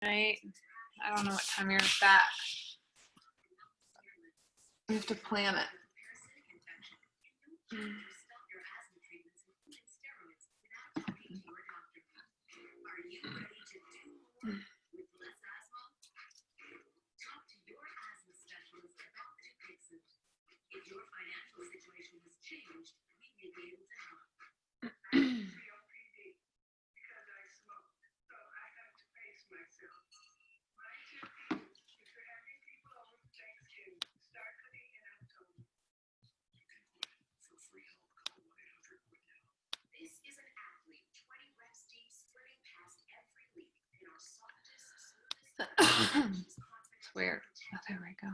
Right? I don't know what time you're back. You have to plan it. It's weird. Oh, there we go.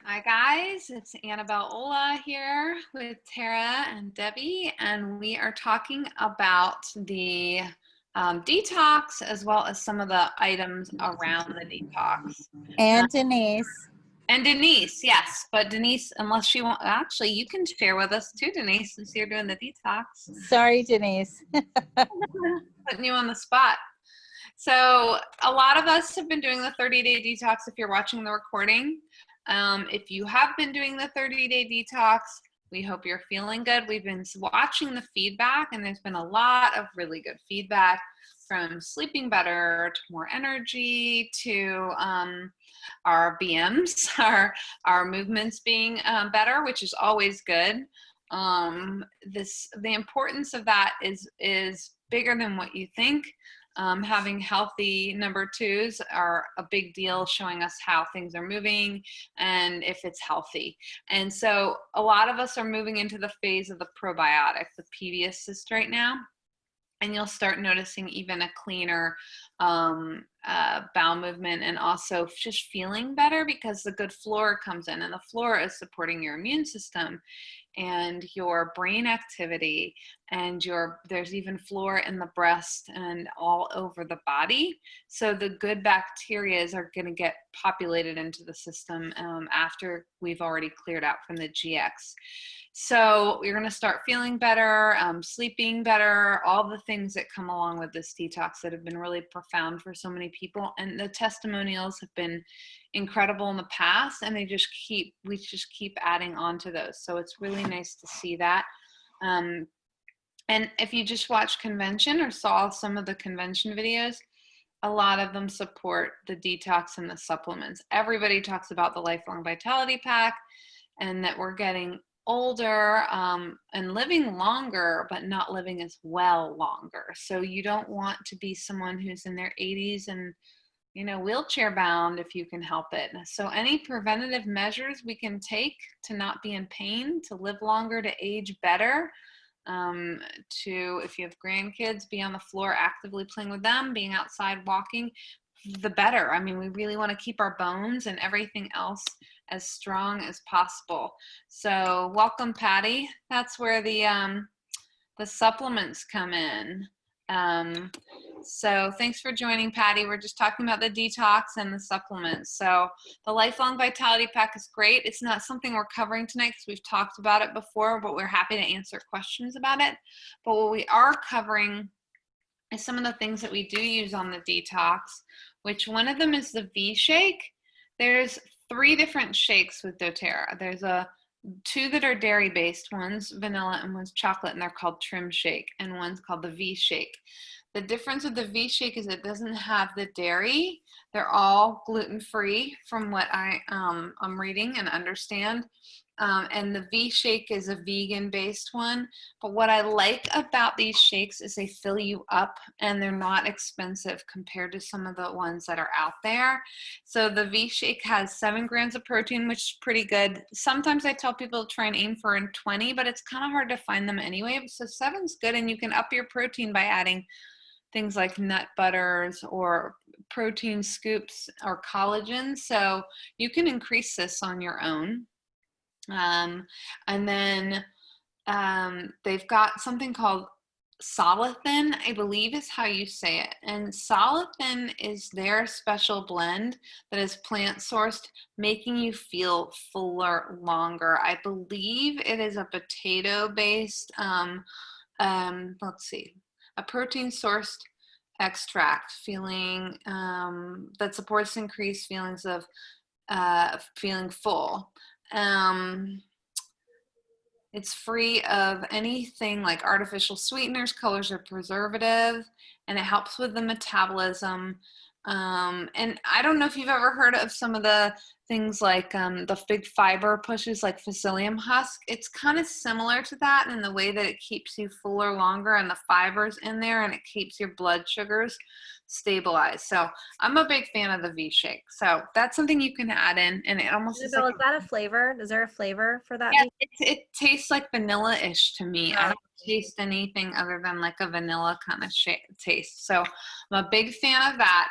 Hi guys, it's Annabelle Ola here with Tara and Debbie, and we are talking about the detox as well as some of the items around the detox. And Denise. And Denise, yes, but Denise, unless she won't, actually you can share with us too, Denise, since you're doing the detox. Sorry, Denise. Putting you on the spot. So a lot of us have been doing the 30-day detox if you're watching the recording. If you have been doing the 30-day detox, we hope you're feeling good. We've been watching the feedback, and there's been a lot of really good feedback, from sleeping better to more energy to our BMs, our movements being better, which is always good. The importance of that is bigger than what you think. Having healthy number twos are a big deal, showing us how things are moving and if it's healthy. And so a lot of us are moving into the phase of the probiotic, the PV assist right now. And you'll start noticing even a cleaner bowel movement, and also just feeling better because the good flora comes in, and the flora is supporting your immune system and your brain activity, and there's even flora in the breast and all over the body. So the good bacteria are going to get populated into the system after we've already cleared out from the GX. So you're going to start feeling better, sleeping better, all the things that come along with this detox that have been really profound for so many people. And the testimonials have been incredible in the past, and we just keep adding on to those. So it's really nice to see that. And if you just watched convention or saw some of the convention videos, a lot of them support the detox and the supplements. Everybody talks about the Lifelong Vitality Pack, and that we're getting older and living longer, but not living as well longer. So you don't want to be someone who's in their 80s and wheelchair bound if you can help it. So any preventative measures we can take to not be in pain, to live longer, to age better, to, if you have grandkids, be on the floor actively playing with them, being outside walking, the better. I mean, we really want to keep our bones and everything else as strong as possible. So welcome, Patty. That's where the supplements come in. So thanks for joining, Patty. We're just talking about the detox and the supplements. So the Lifelong Vitality Pack is great. It's not something we're covering tonight because we've talked about it before, but we're happy to answer questions about it. But what we are covering is some of the things that we do use on the detox, which one of them is the V shake. There's 3 different shakes with doTERRA. There's two that are dairy based, one's vanilla and one's chocolate, and they're called Trim Shake, and one's called the V Shake. The difference with the V Shake is it doesn't have the dairy. They're all gluten-free from what I'm reading and understand. And the V Shake is a vegan-based one. But what I like about these shakes is they fill you up, and they're not expensive compared to some of the ones that are out there. So the V Shake has 7 grams of protein, which is pretty good. Sometimes I tell people to try and aim for 20, but it's kind of hard to find them anyway. So 7's good, and you can up your protein by adding things like nut butters or protein scoops or collagen. So you can increase this on your own. And then they've got something called Solithin, I believe is how you say it. And Solithin is their special blend that is plant sourced, making you feel fuller longer. I believe it is a potato based, let's see, a protein sourced extract feeling that supports increased feelings of feeling full. It's free of anything like artificial sweeteners, colors, or preservative, and it helps with the metabolism. And I don't know if you've ever heard of some of the things like the big fiber pushes like psyllium husk. It's kind of similar to that in the way that it keeps you fuller longer and the fiber's in there and it keeps your blood sugars stabilized. So I'm a big fan of the V-Shake. So that's something you can add in, and it almost is like Annabelle, is that a flavor? Is there a flavor for that? yeah, it tastes like vanilla-ish to me. I Oh. don't taste anything other than like a vanilla kind of taste. So I'm a big fan of that.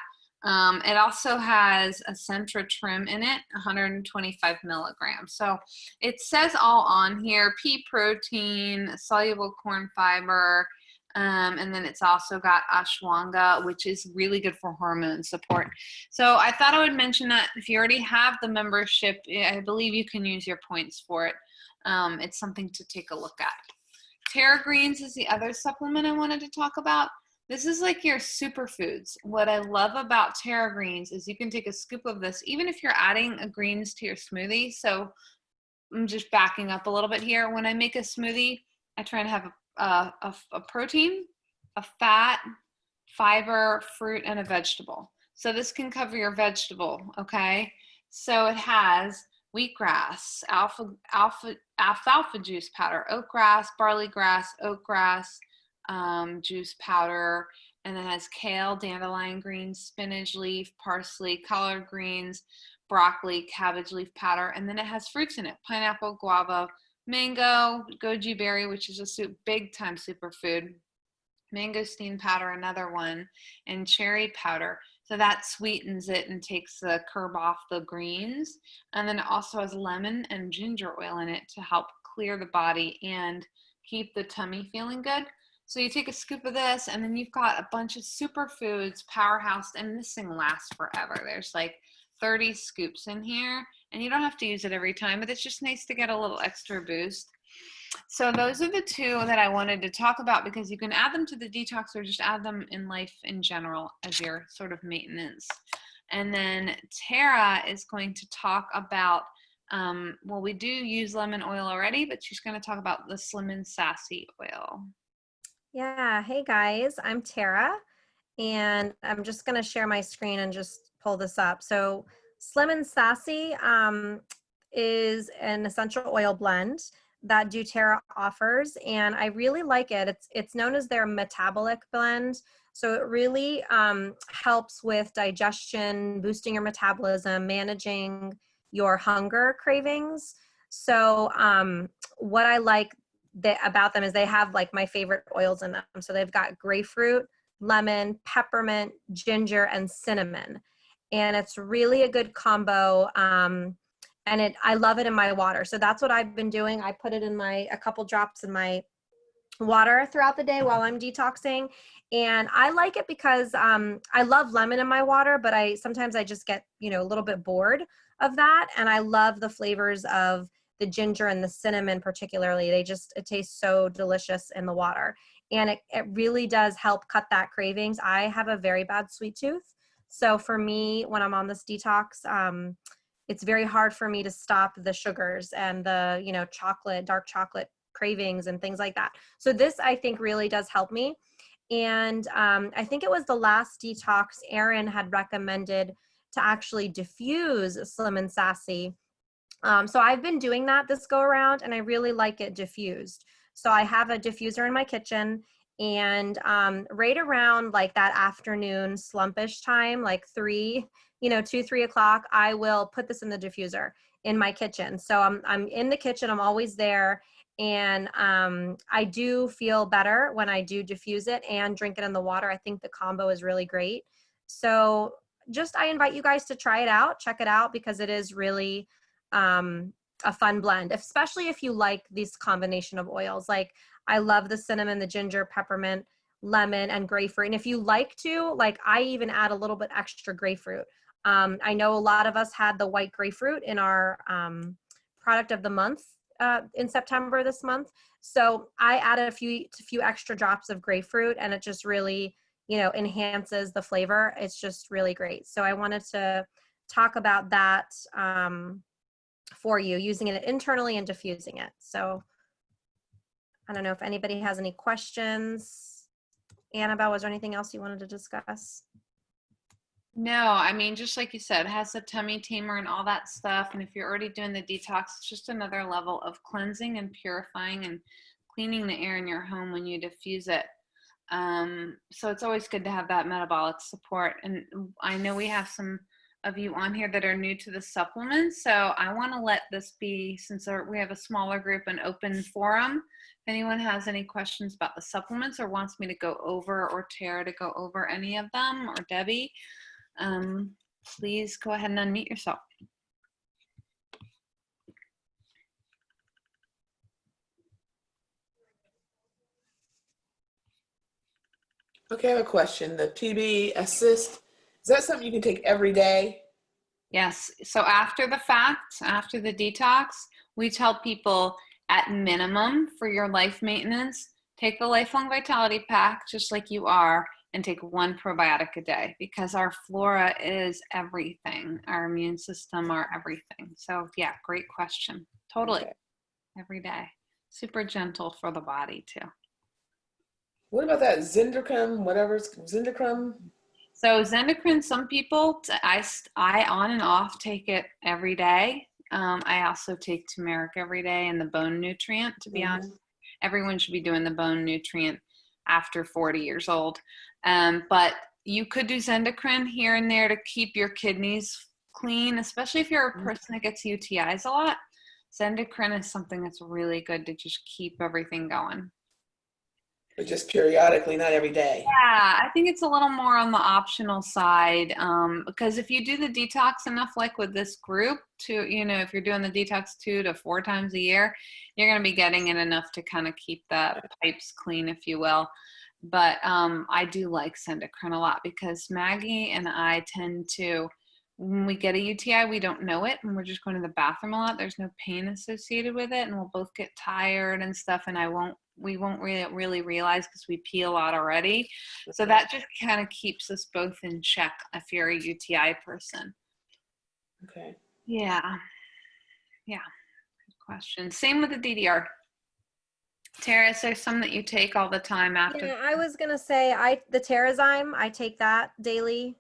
It also has a Centra trim in it, 125 milligrams. So it says all on here, pea protein, soluble corn fiber, and then it's also got ashwagandha, which is really good for hormone support. So I thought I would mention that if you already have the membership, I believe you can use your points for it. It's something to take a look at. Terragreens is the other supplement I wanted to talk about. This is like your superfoods. What I love about Terragreens is you can take a scoop of this, even if you're adding greens to your smoothie. So I'm just backing up a little bit here. When I make a smoothie, I try to have a protein, a fat, fiber, fruit, and a vegetable. So this can cover your vegetable, okay? So it has wheatgrass, alfalfa juice powder, oatgrass, barley grass, oatgrass juice powder, and then it has kale, dandelion greens, spinach leaf, parsley, collard greens, broccoli, cabbage leaf powder, and then it has fruits in it: pineapple, guava, mango, goji berry, which is a big time superfood, mangosteen powder, another one, and cherry powder. So that sweetens it and takes the curb off the greens. And then it also has lemon and ginger oil in it to help clear the body and keep the tummy feeling good. So you take a scoop of this, and then you've got a bunch of superfoods, powerhouse, and this thing lasts forever. There's like 30 scoops in here, and you don't have to use it every time, but it's just nice to get a little extra boost. So those are the two that I wanted to talk about, because you can add them to the detox or just add them in life in general as your sort of maintenance. And then Tara is going to talk about, well, we do use lemon oil already, but she's going to talk about the Slim and Sassy oil. Yeah, hey guys, I'm Tara, and I'm just going to share my screen and just pull this up. So Slim and Sassy is an essential oil blend that doTERRA offers, and I really like it. It's known as their metabolic blend. So it really helps with digestion, boosting your metabolism, managing your hunger cravings. So what I like about them is they have like my favorite oils in them. So they've got grapefruit, lemon, peppermint, ginger, and cinnamon. And it's really a good combo. And I love it in my water. So that's what I've been doing. I put it in a couple drops in my water throughout the day while I'm detoxing. And I like it because I love lemon in my water, but sometimes I just get, a little bit bored of that. And I love the flavors of the ginger and the cinnamon particularly. It tastes so delicious in the water. And it really does help cut that cravings. I have a very bad sweet tooth. So for me, when I'm on this detox, it's very hard for me to stop the sugars and the, dark chocolate cravings and things like that. So this, I think, really does help me. And I think it was the last detox Erin had recommended to actually diffuse Slim and Sassy. So I've been doing that this go around, and I really like it diffused. So I have a diffuser in my kitchen, and right around like that afternoon slumpish time, like 2, 3 o'clock, I will put this in the diffuser in my kitchen. So I'm in the kitchen, I'm always there. And I do feel better when I do diffuse it and drink it in the water. I think the combo is really great. So I invite you guys to try it out, check it out, because it is really a fun blend, especially if you like this combination of oils. Like I love the cinnamon, the ginger, peppermint, lemon, and grapefruit. And if you like to, like I even add a little bit extra grapefruit. I know a lot of us had the white grapefruit in our product of the month in September this month. So I added a few extra drops of grapefruit, and it just really, enhances the flavor. It's just really great. So I wanted to talk about that for you, using it internally and diffusing it. So I don't know if anybody has any questions. Annabelle, was there anything else you wanted to discuss? No, I mean, just like you said, it has the tummy tamer and all that stuff. And if you're already doing the detox, it's just another level of cleansing and purifying and cleaning the air in your home when you diffuse it. So it's always good to have that metabolic support. And I know we have some of you on here that are new to the supplements. So I want to let this be, since we have a smaller group, an open forum. If anyone has any questions about the supplements or wants me to go over, or Tara to go over any of them, or Debbie, please go ahead and unmute yourself. Okay, I have a question. The PB Assist, is that something you can take every day? Yes. So after the fact, after the detox, we tell people at minimum for your life maintenance, take the Lifelong Vitality Pack just like you are, and take one probiotic a day, because our flora is everything, our immune system, our everything. So yeah, great question. Totally. Okay. Every day. Super gentle for the body too. What about that Zendercrum, whatever's Zendercrum? So Zendercrin, some people, I on and off take it every day. I also take turmeric every day, and the bone nutrient, to be honest. Everyone should be doing the bone nutrient after 40 years old. But you could do Zendercrin here and there to keep your kidneys clean, especially if you're a person that gets UTIs a lot. Zendercrin is something that's really good to just keep everything going. But just periodically, not every day. Yeah, I think it's a little more on the optional side, because if you do the detox enough, like with this group, if you're doing the detox 2 to 4 times a year, you're going to be getting it enough to kind of keep the pipes clean, if you will. But I do like Zendercrin a lot, because Maggie and I tend to, when we get a UTI, we don't know it, and we're just going to the bathroom a lot. There's no pain associated with it, and we'll both get tired and stuff, and we won't really realize, because we pee a lot already. So that just kind of keeps us both in check if you're a UTI person. Okay. Yeah. Good question. Same with the DDR. Tara, is there some that you take all the time after? Yeah, I was gonna say the Terrazyme, I take that daily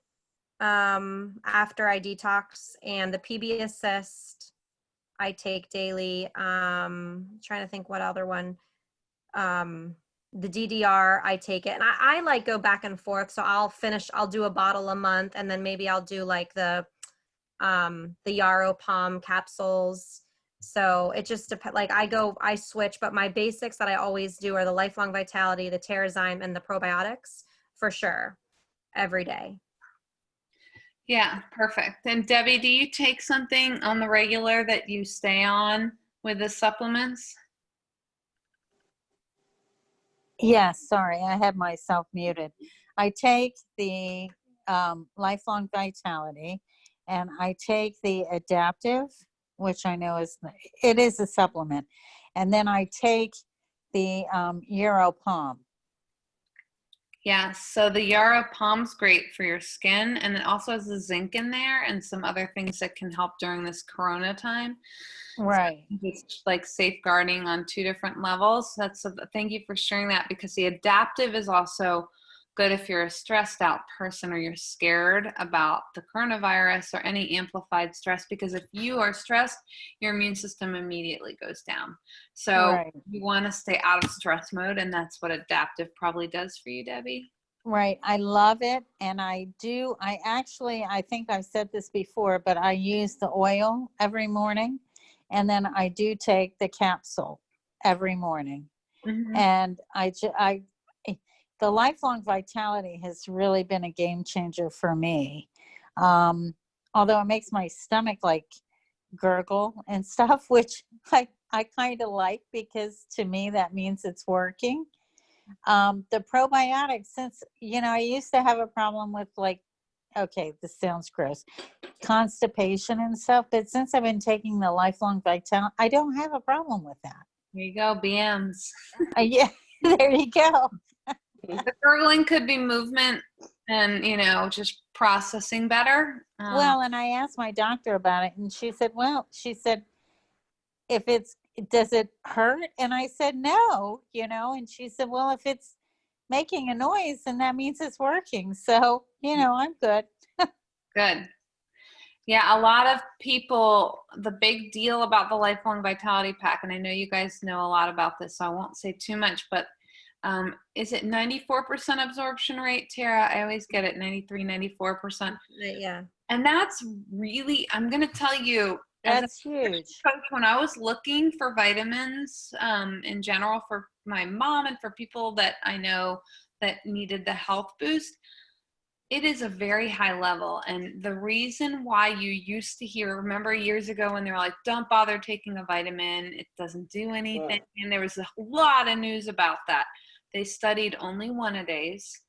after I detox, and the PB Assist I take daily. Trying to think what other one. The DDR, I take it, and I like go back and forth. So I'll do a bottle a month, and then maybe I'll do like the Yarrow Palm capsules. So it just depends. Like I switch, but my basics that I always do are the Lifelong Vitality, the Terrazyme, and the probiotics for sure every day. Yeah, perfect. And Debbie, do you take something on the regular that you stay on with the supplements? Yes, sorry, I had myself muted. I take the Lifelong Vitality, and I take the Adaptive, which I know it is a supplement. And then I take the Yarrow Palm. Yeah, so the Yarrow Palm's great for your skin, and it also has the zinc in there and some other things that can help during this Corona time. Right. So it's like safeguarding on 2 different levels. Thank you for sharing that, because the Adaptive is also good if you're a stressed out person or you're scared about the coronavirus or any amplified stress, because if you are stressed, your immune system immediately goes down. So you want to stay out of stress mode, and that's what Adaptive probably does for you, Debbie. Right. I love it. And I think I've said this before, but I use the oil every morning, and then I do take the capsule every morning. Mm-hmm. And the Lifelong Vitality has really been a game changer for me. Although it makes my stomach like gurgle and stuff, which I kind of like, because to me that means it's working. The probiotics, since, I used to have a problem with, like, okay, this sounds gross, constipation and stuff, but since I've been taking the Lifelong Vitality, I don't have a problem with that. There you go, BMs. Yeah, there you go. The gurgling could be movement and, just processing better. Well, and I asked my doctor about it, and she said, does it hurt? And I said, no, and she said, well, if it's making a noise, then that means it's working. So, I'm good. Good. Yeah, a lot of people, the big deal about the Lifelong Vitality Pack, and I know you guys know a lot about this, so I won't say too much, but is it 94% absorption rate, Tara? I always get it, 93, 94%. Yeah. And that's really, I'm going to tell you, That's huge. coach, when I was looking for vitamins in general for my mom and for people that I know that needed the health boost, it is a very high level. And the reason why you used to hear, remember years ago when they were like, don't bother taking a vitamin, it doesn't do anything. And there was a lot of news about that. They studied only 1-a-days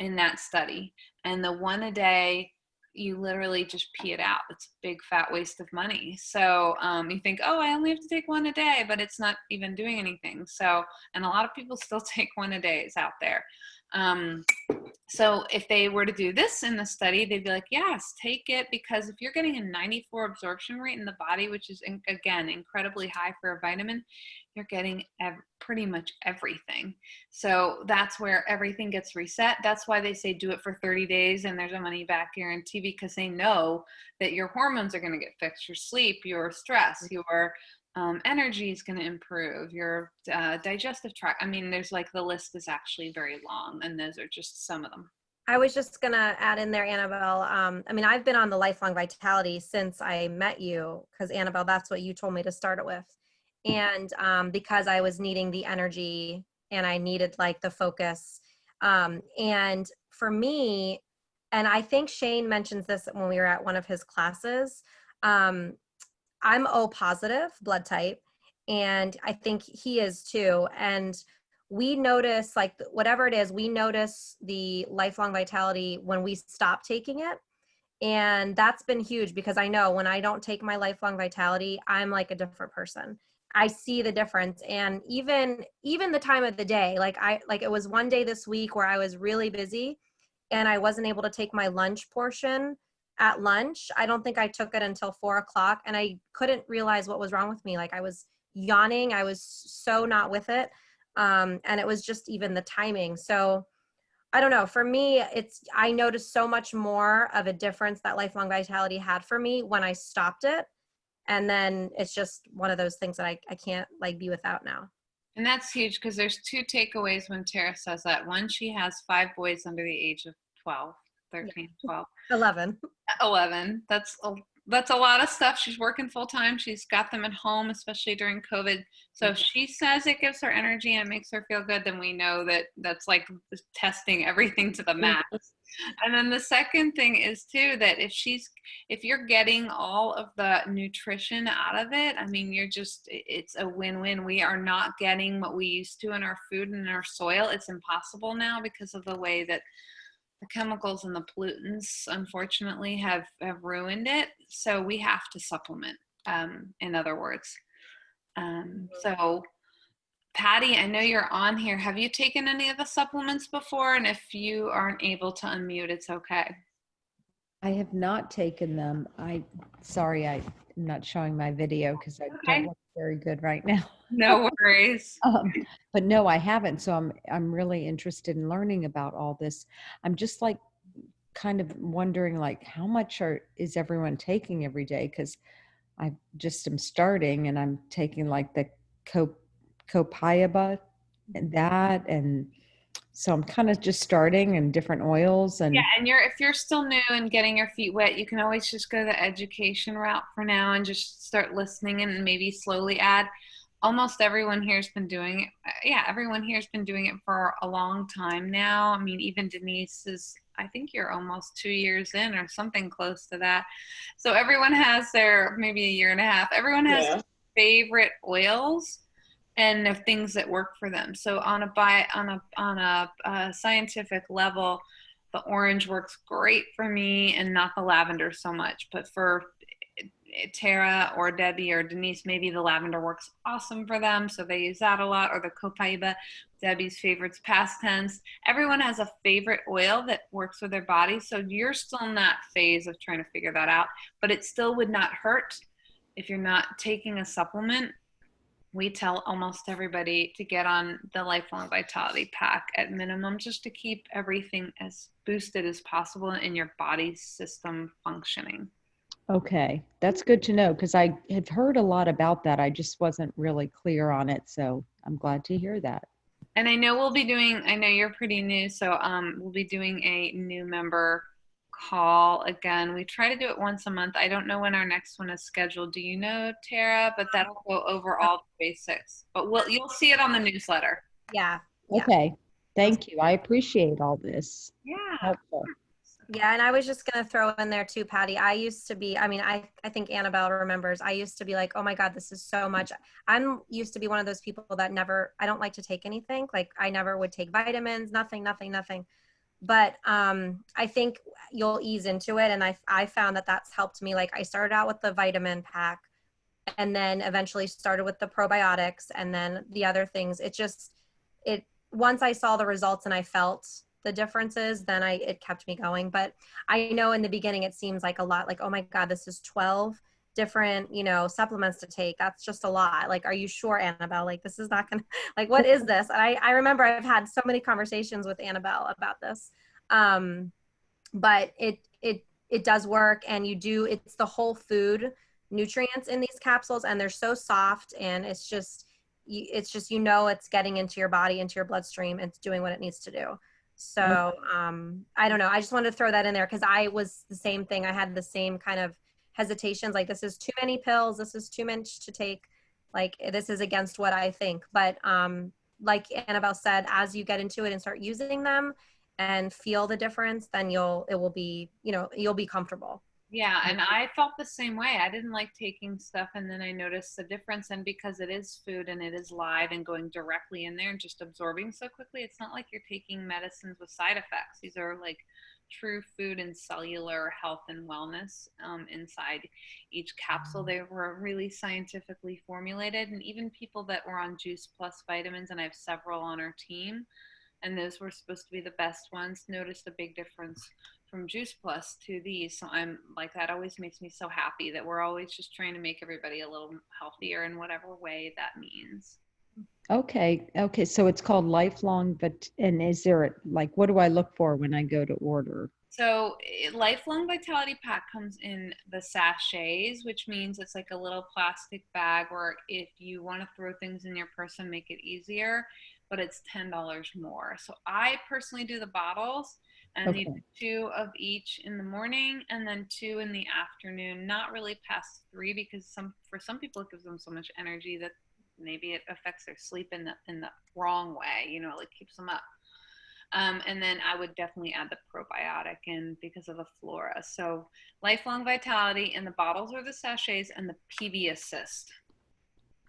in that study. And the 1-a-day, you literally just pee it out. It's a big fat waste of money. So you think, oh, I only have to take 1-a-day, but it's not even doing anything. So, and a lot of people still take 1-a-days out there. So if they were to do this in the study, they'd be like, yes, take it, because if you're getting a 94 absorption rate in the body, which is, again, incredibly high for a vitamin, you're getting pretty much everything. So that's where everything gets reset. That's why they say do it for 30 days and there's a money back guarantee, because they know that your hormones are going to get fixed, your sleep, your stress, your energy is going to improve, your digestive tract. I mean, there's like, the list is actually very long, and those are just some of them. I was just going to add in there, Annabelle. I mean, I've been on the Lifelong Vitality since I met you, because Annabelle, that's what you told me to start it with. And because I was needing the energy and I needed like the focus. And for me, and I think Shane mentions this when we were at one of his classes, I'm O positive blood type, and I think he is too. And we notice, like, whatever it is, we notice the Lifelong Vitality when we stop taking it. And that's been huge, because I know when I don't take my Lifelong Vitality, I'm like a different person. I see the difference. And even the time of the day, like it was one day this week where I was really busy and I wasn't able to take my lunch portion at lunch. I don't think I took it until 4 o'clock, and I couldn't realize what was wrong with me. Like, I was yawning. I was so not with it. And it was just even the timing. So I don't know, for me, I noticed so much more of a difference that Lifelong Vitality had for me when I stopped it. And then it's just one of those things that I can't like be without now. And that's huge, because there's 2 takeaways when Tara says that. One, she has 5 boys under the age of 12, 13, 12. 11. 11. That's a lot of stuff. She's working full time. She's got them at home, especially during COVID. So if she says it gives her energy and it makes her feel good, then we know that that's like testing everything to the max. And then the second thing is too, that if you're getting all of the nutrition out of it, I mean, it's a win-win. We are not getting what we used to in our food and in our soil. It's impossible now because of the way that the chemicals and the pollutants, unfortunately, have ruined it. So we have to supplement, in other words. So Patty, I know you're on here. Have you taken any of the supplements before? And if you aren't able to unmute, it's okay. I have not taken them. Sorry, I'm not showing my video because I don't look very good right now. No worries. But no, I haven't. So I'm really interested in learning about all this. I'm just like kind of wondering, like, how much is everyone taking every day? Because I just am starting, and I'm taking like the copaiba and that, and so I'm kind of just starting, and different oils. And yeah, and if you're still new and getting your feet wet, you can always just go the education route for now and just start listening and maybe slowly add. Almost everyone here has been doing it, yeah, everyone here has been doing it for a long time now. I mean, even Denise is, I think you're almost 2 years in or something close to that. So everyone has their, maybe a year and a half, everyone has Yeah. favorite oils and the things that work for them. So on a scientific level, the orange works great for me and not the lavender so much. But for Tara or Debbie or Denise, maybe the lavender works awesome for them, so they use that a lot, or the copaiba. Debbie's favorite's past tense. Everyone has a favorite oil that works with their body, so you're still in that phase of trying to figure that out, but it still would not hurt if you're not taking a supplement. We tell almost everybody to get on the Lifelong Vitality Pack at minimum, just to keep everything as boosted as possible in your body system functioning. Okay, that's good to know because I have heard a lot about that. I just wasn't really clear on it, so I'm glad to hear that. And I know we'll be doing, I know you're pretty new, so we'll be doing a new member call again. We try to do it once a month. I don't know when our next one is scheduled. Do you know, Tara? But that'll go over all the basics. But you'll see it on the newsletter. Yeah. Yeah. Okay, thank you. I appreciate all this. Yeah. Helpful. Yeah, and I was just gonna throw in there too, Patty. I used to be, I mean, I think Annabelle remembers, I used to be like, oh my God, this is so much. I'm used to be one of those people that I don't like to take anything. Like I never would take vitamins, nothing. But I think you'll ease into it. And I found that that's helped me. Like I started out with the vitamin pack and then eventually started with the probiotics and then the other things. Once I saw the results and I felt the differences, then it kept me going. But I know in the beginning, it seems like a lot, like, oh my God, this is 12 different, supplements to take. That's just a lot. Like, are you sure, Annabelle? Like, this is not gonna, like, what is this? And I remember I've had so many conversations with Annabelle about this. But it does work, and it's the whole food nutrients in these capsules, and they're so soft, and it's just it's getting into your body, into your bloodstream, and it's doing what it needs to do. So I don't know. I just wanted to throw that in there because I was the same thing. I had the same kind of hesitations, like this is too many pills, this is too much to take, like this is against what I think. But like Annabelle said, as you get into it and start using them and feel the difference, then you'll be comfortable. Yeah, and I felt the same way. I didn't like taking stuff, and then I noticed the difference. And because it is food and it is live and going directly in there and just absorbing so quickly, it's not like you're taking medicines with side effects. These are like true food and cellular health and wellness inside each capsule. They were really scientifically formulated, and even people that were on Juice Plus vitamins, and I have several on our team, and those were supposed to be the best ones, noticed a big difference from Juice Plus to these. So I'm like, that always makes me so happy that we're always just trying to make everybody a little healthier in whatever way that means. Okay. So it's called Lifelong, and is there like, what do I look for when I go to order? So Lifelong Vitality Pack comes in the sachets, which means it's like a little plastic bag where if you want to throw things in your purse and make it easier, but it's $10 more. So I personally do the bottles, and Okay. need 2 of each in the morning and then 2 in the afternoon, not really past 3, because for some people it gives them so much energy that maybe it affects their sleep in the wrong way, it keeps them up. And then I would definitely add the probiotic in because of the flora. So Lifelong Vitality, and the bottles are the sachets, and the PB Assist.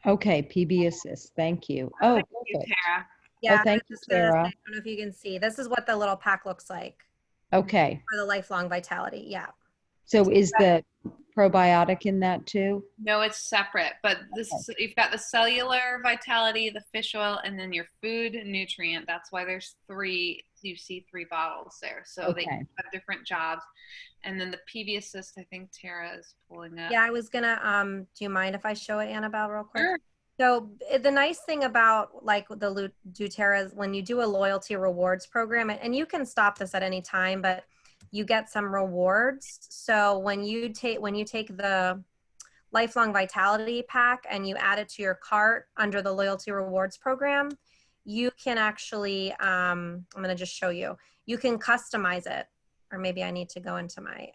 Okay, PB Assist. Thank you. Oh, Thank you, perfect. Tara. Yeah, thank you, Tara. I don't know if you can see. This is what the little pack looks like Okay. for the Lifelong Vitality. Yeah. So is the probiotic in that too? No, it's separate, but you've got the cellular vitality, the fish oil, and then your food nutrient. That's why there's 3. You see 3 bottles there, so they have different jobs. And then the PB Assist, I think Tara is pulling up. Yeah, I was gonna. Do you mind if I show it, Annabelle, real quick? Sure. So the nice thing about like the doTERRA is when you do a loyalty rewards program, and you can stop this at any time, but you get some rewards. So when you take the Lifelong Vitality Pack and you add it to your cart under the loyalty rewards program, you can actually, I'm gonna just show you, you can customize it, or maybe I need to go into my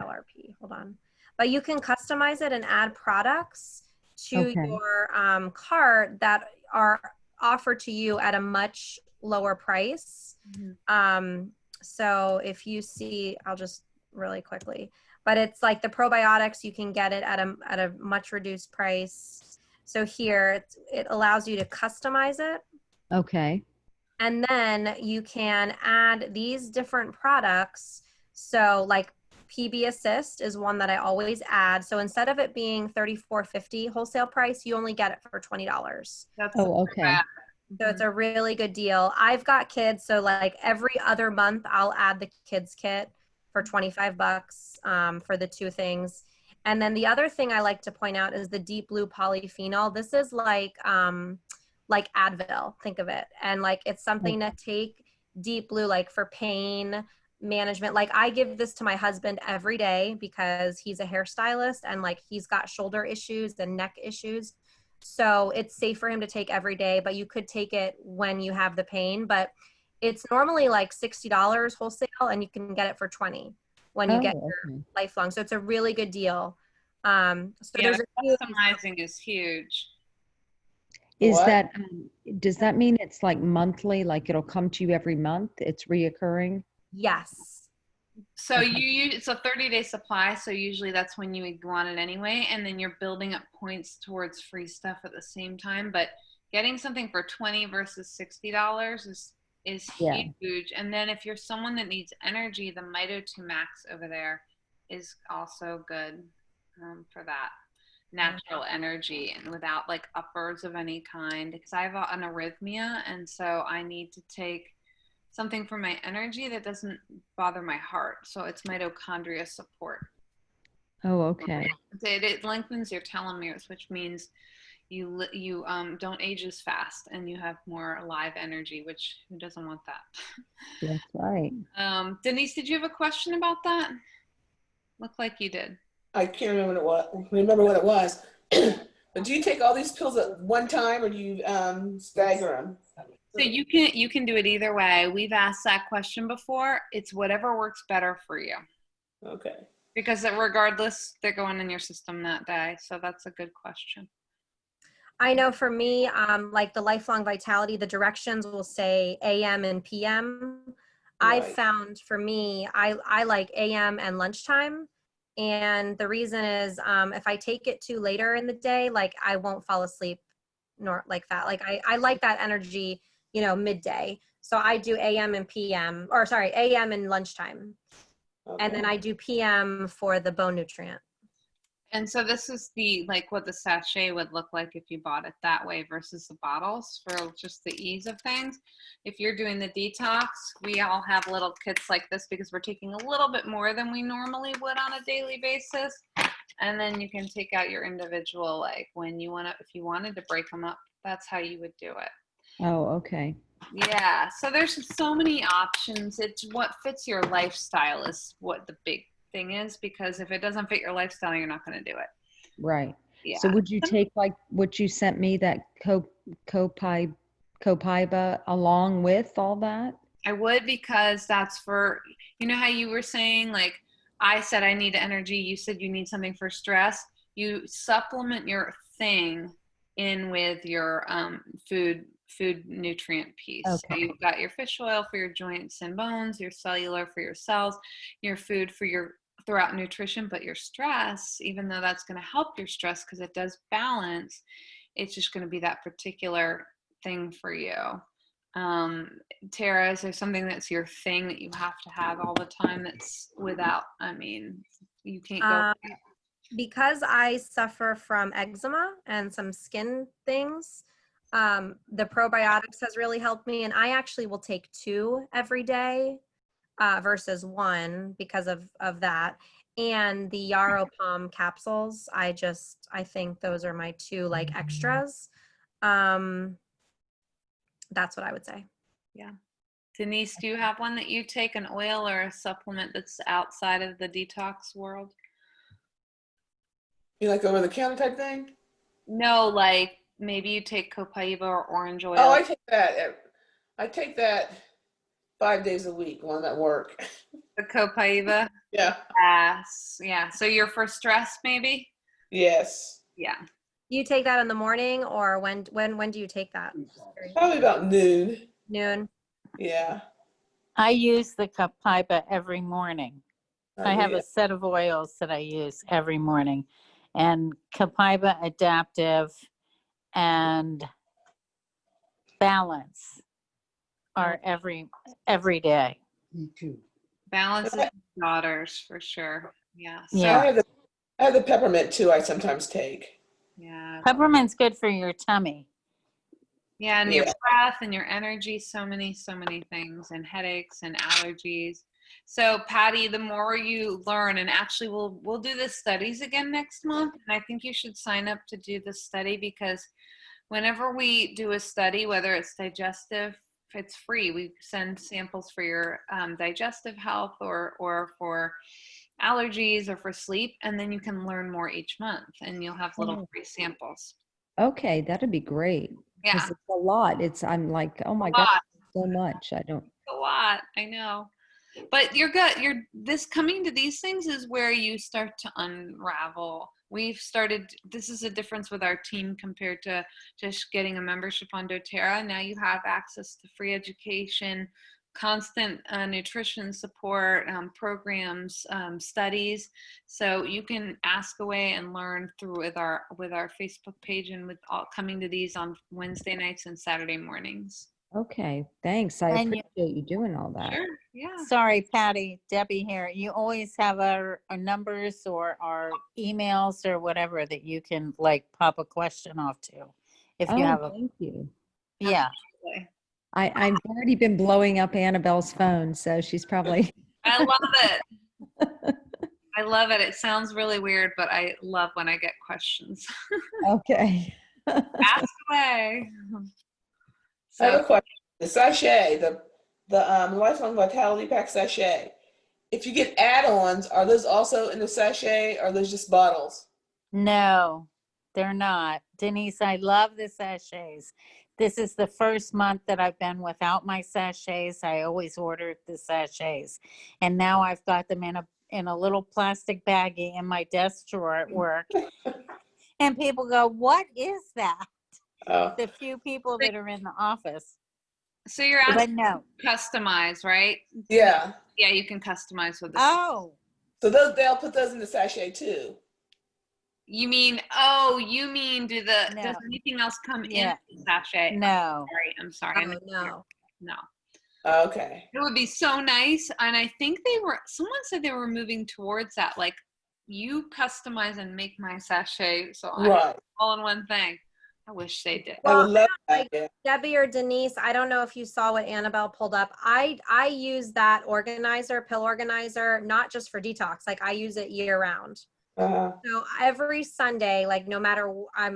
LRP, hold on. But you can customize it and add products to your cart that are offered to you at a much lower price. Mhm. So if you see, I'll just really quickly, but it's like the probiotics, you can get it at a much reduced price. So here it allows you to customize it. Okay. And then you can add these different products. So like PB Assist is one that I always add. So instead of it being $34.50 wholesale price, you only get it for $20. That's Oh, okay. So it's a really good deal. I've got kids, so like every other month I'll add the kids kit for 25 bucks for the two things. And then the other thing I like to point out is the deep blue polyphenol. This is like Advil, think of it. And like it's something to take deep blue, like for pain management. Like I give this to my husband every day because he's a hairstylist and like he's got shoulder issues and neck issues. So it's safe for him to take every day, but you could take it when you have the pain. But it's normally like $60 wholesale and you can get it for 20 when you get Oh, your okay. lifelong. So it's a really good deal. So Yeah, there's the a few. customizing is huge. Is What? that, does that mean it's like monthly, like it'll come to you every month? It's reoccurring? Yes. So Okay. it's a 30-day supply, so usually that's when you would want it anyway, and then you're building up points towards free stuff at the same time. But getting something for 20 versus $60 is Yeah. huge. And then if you're someone that needs energy, the Mito 2 Max over there is also good for that natural energy and without like uppers of any kind. Because I have an arrhythmia, and so I need to take something for my energy that doesn't bother my heart. So it's mitochondria support. Oh, okay. It lengthens your telomeres, which means you don't age as fast and you have more live energy, which who doesn't want that? That's right. Denise, did you have a question about that? Looked like you did. I can't remember what it was. But do you take all these pills at one time or do you stagger them? So you can do it either way. We've asked that question before. It's whatever works better for you. Okay. Because regardless, they're going in your system that day. So that's a good question. I know for me, like the Lifelong Vitality, the directions will say AM and PM. I've Right. found for me, I like AM and lunchtime. And the reason is if I take it too later in the day, like I won't fall asleep nor like that. Like I like that energy, midday. So I do AM and PM, or sorry, AM and lunchtime. And then Okay. I do PM for the bone nutrient. And so this is like what the sachet would look like if you bought it that way versus the bottles for just the ease of things. If you're doing the detox, we all have little kits like this because we're taking a little bit more than we normally would on a daily basis. And then you can take out your individual, like when you want to, if you wanted to break them up, that's how you would do it. Oh, okay. Yeah. So there's so many options. It's what fits your lifestyle is what the big thing is, because if it doesn't fit your lifestyle, you're not going to do it. Right. Yeah. So would you take like what you sent me, that Copaiba along with all that? I would, because that's for, how you were saying, like I said, I need energy. You said you need something for stress. You supplement your thing in with your food nutrient piece. Okay. So you've got your fish oil for your joints and bones, your cellular for your cells, your food for your throughout nutrition, but your stress, even though that's going to help your stress because it does balance, it's just going to be that particular thing for you. Tara, is there something that's your thing that you have to have all the time that's without, you can't go? Because I suffer from eczema and some skin things, the probiotics has really helped me. And I actually will take 2 every day versus 1 because of that. And the Yarrow Palm capsules, I think those are my 2 like extras. That's what I would say. Yeah. Denise, do you have one that you take, an oil or a supplement that's outside of the detox world? You like over the counter type thing? No, like maybe you take copaiba or orange oil. Oh, I take that. I take that 5 days a week while I'm at work. The copaiba? Yeah. Yes. Yeah. So you're for stress, maybe? Yes. Yeah. You take that in the morning, or when do you take that? Probably about noon. Noon. Yeah. I use the Copaiba every morning. Oh, I have yeah. a set of oils that I use every morning, and Copaiba Adaptive and Balance are every day. Me too. Balance is daughters for sure. Yeah. So Yeah. I have the peppermint too. I sometimes take. yeah. Peppermint's good for your tummy. Yeah, and your Yeah. breath and your energy, so many things, and headaches and allergies. So Patty, the more you learn, and actually we'll do the studies again next month, and I think you should sign up to do the study, because whenever we do a study, whether it's digestive, it's free. We send samples for your digestive health, or for allergies, or for sleep, and then you can learn more each month, and you'll have little free samples. Okay, that'd be great. Yeah, Because it's a lot. I'm like, oh my a God, lot. so much. I don't. A lot. I know. But you're good. You're this coming to these things is where you start to unravel. We've started, this is a difference with our team compared to just getting a membership on doTERRA. Now you have access to free education, constant nutrition support, programs, studies. So you can ask away and learn through with our Facebook page, and with all coming to these on Wednesday nights and Saturday mornings. Okay, thanks. I And you- appreciate you doing all that. Sure. Yeah. Sorry, Patty, Debbie here. You always have our numbers or our emails or whatever that you can like pop a question off to. If you Oh, have a, thank you. yeah. Absolutely. I've already been blowing up Annabelle's phone, so she's probably. I love it. I love it. It sounds really weird, but I love when I get questions. Okay. Ask away. I have So a question. The sachet, the Lifelong Vitality Pack sachet. If you get add-ons, are those also in the sachet, or are those just bottles? No, they're not. Denise, I love the sachets. This is the first month that I've been without my sachets. I always ordered the sachets. And now I've got them in a little plastic baggie in my desk drawer at work. And people go, "What is that?" Oh, The few people that are in the office. you're But asking no. to customize, right? yeah. Yeah, you can customize with this. Oh, So they'll put those in the sachet too. You mean does No. anything else come Yeah. in the sachet? no. I'm sorry. Oh, no. No. Okay. It would be so nice. And I think someone said they were moving towards that. Like, you customize and make my sachet. So I have Right. it all in one thing. I wish they did. I would Well, love that. like Yeah. Debbie or Denise, I don't know if you saw what Annabelle pulled up. I use that pill organizer, not just for detox. Like I use it year round. Uh-huh. So every Sunday, like no matter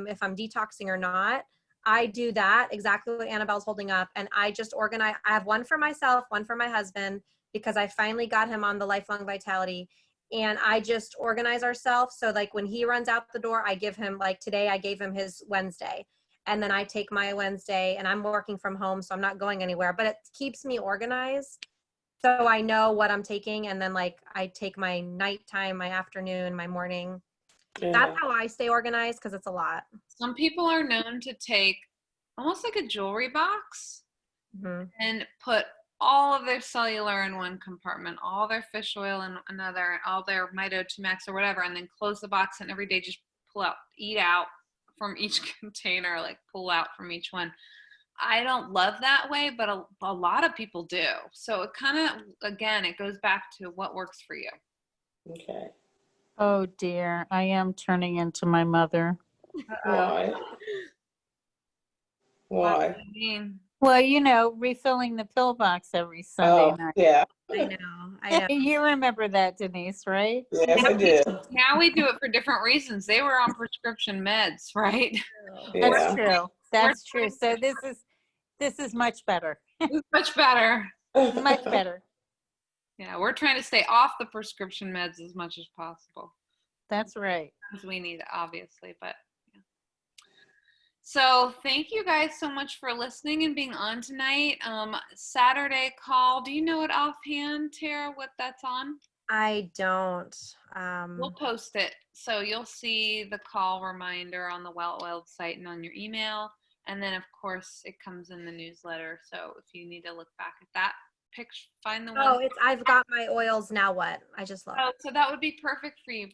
if I'm detoxing or not, I do that exactly what Annabelle's holding up, and I just organize. I have one for myself, one for my husband, because I finally got him on the Lifelong Vitality, and I just organize ourselves. So like when he runs out the door, I give him, like today I gave him his Wednesday, and then I take my Wednesday, and I'm working from home, so I'm not going anywhere, but it keeps me organized. So I know what I'm taking, and then like I take my nighttime, my afternoon, my morning. Yeah. That's how I stay organized, because it's a lot. Some people are known to take almost like a jewelry box Mhm. and put all of their cellular in one compartment, all their fish oil in another, all their Mito 2max or whatever, and then close the box, and every day just eat out from each container, like pull out from each one. I don't love that way, but a lot of people do. So it kind of, again, it goes back to what works for you. Okay. Oh dear, I am turning into my mother. Why? What Why? do you mean? Well, you know, refilling the pill box every Sunday Oh, night. yeah. I know. You remember that, Denise, right? Yes, I do. Now we do it for different reasons. They were on prescription meds, right? That's Yeah. true. That's true. So this is much better. It's much better. Much better. Yeah, we're trying to stay off the prescription meds as much as possible. That's right. Because we need it, obviously, but yeah. So thank you guys so much for listening and being on tonight. Saturday call. Do you know it offhand, Tara, what that's on? I don't. We'll post it. So you'll see the call reminder on the Well Oiled site and on your email. And then, of course, it comes in the newsletter. So if you need to look back at that picture, find the Oh, one. it's I've got my oils now. What? I just looked. Oh, so that would be perfect for you,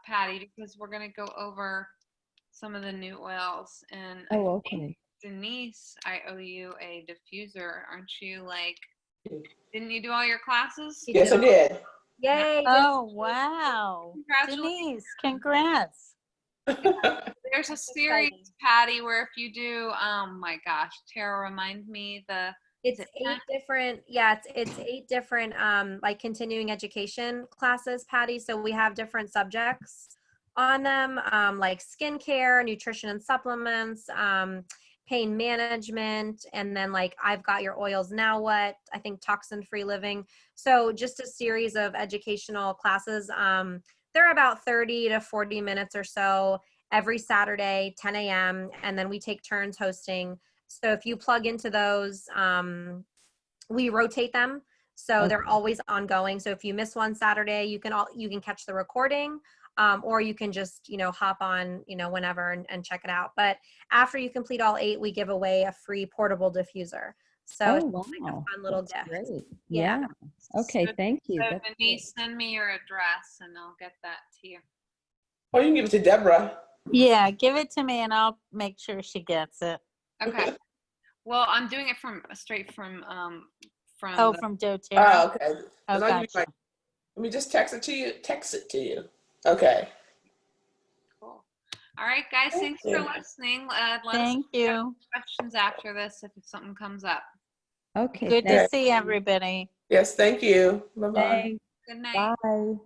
Patty, because we're going to go over some of the new oils. And I Oh, think, okay. Denise, I owe you a diffuser. Aren't you like, didn't you do all your classes? You Yes, I did. Yay! Oh, wow. Congratulations. Denise, congrats. There's a series, exciting. Patty, where if you do, oh my gosh, Tara, remind me It's it 8 different, yeah, it's 8 different like continuing education classes, Patty. So we have different subjects on them, like skincare, nutrition and supplements, pain management, and then like I've got your oils now what, I think toxin-free living. So just a series of educational classes. They're about 30 to 40 minutes or so every Saturday, 10 a.m. And then we take turns hosting. So if you plug into those, we rotate them. So they're Okay. always ongoing. So if you miss one Saturday, you can catch the recording, or you can just, hop on, whenever and check it out. But after you complete all 8, we give away a free portable diffuser. So it's Oh, like a wow. fun little That's gift. great. Yeah. Yeah. Okay, So- thank you. So That's Denise, send me your address and I'll get that to you. Or you can give it to Deborah. Yeah, give it to me and I'll make sure she gets it. Okay. Well, I'm doing it straight from Oh, the- from Oh, doTERRA? okay. Oh, Then I'll give you gotcha. let me just text it to you. Text it to you. Okay. Cool. All right, guys, Thank thanks for you. listening. Let us know Thank if you have you. questions after this if something comes up. okay. Good to Okay. see everybody. Yes, thank you. Bye-bye. Thanks. Good night. Bye.